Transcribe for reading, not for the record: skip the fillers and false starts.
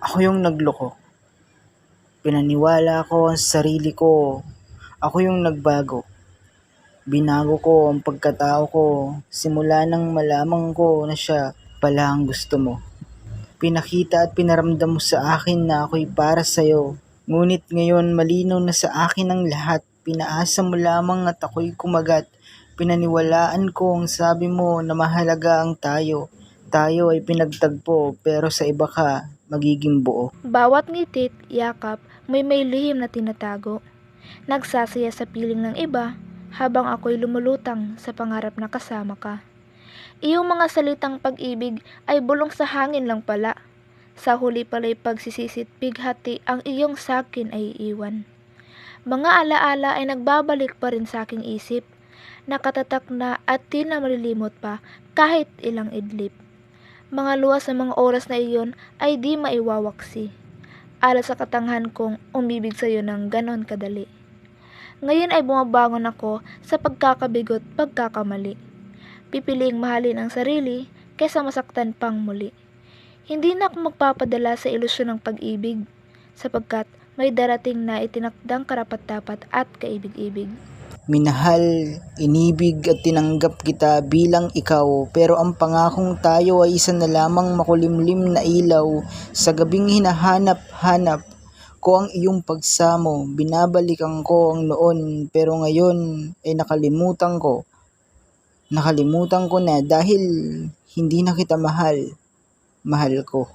Ako yung nagloko. Pinaniwala ko ang sarili ko. Ako yung nagbago. Binago ko ang pagkatao ko simula nang malamang ko na siya pala ang gusto mo. Pinakita at pinaramdam mo sa akin na ako'y para sa'yo. Ngunit ngayon malinaw na sa akin ang lahat. Pinaasa mo lamang at ako'y kumagat. Pinaniwalaan ko ang sabi mo na mahalaga ang tayo. Tayo ay pinagtagpo pero sa iba ka magiging buo. Bawat ngitit, yakap, may lihim na tinatago. Nagsasaya sa piling ng iba habang ako'y lumulutang sa pangarap na kasama ka. Iyong mga salitang pag-ibig ay bulong sa hangin lang pala. Sa huli pala'y pagsisisit bighati ang iyong sakin ay iiwan. Mga alaala ay nagbabalik pa rin sa aking isip. Nakatatak na at di na malilimot pa kahit ilang idlip. Mga luwas sa mga oras na iyon ay di maiwawaksi. Alas sa katanghan kong umibig sa'yo ng ganon kadali. Ngayon ay bumabangon ako sa pagkakabigot pagkakamali. Pipiliing mahalin ang sarili kaysa masaktan pang muli. Hindi na ako magpapadala sa ilusyon ng pag-ibig sapagkat may darating na itinakdang karapat-dapat at kaibig-ibig. Minahal, inibig at tinanggap kita bilang ikaw pero ang pangakong tayo ay isa na lamang makulimlim na ilaw sa gabing hinahanap-hanap ko ang iyong pagsamo. Binabalikan ko ang noon pero ngayon ay nakalimutan ko na dahil hindi na kita mahal ko.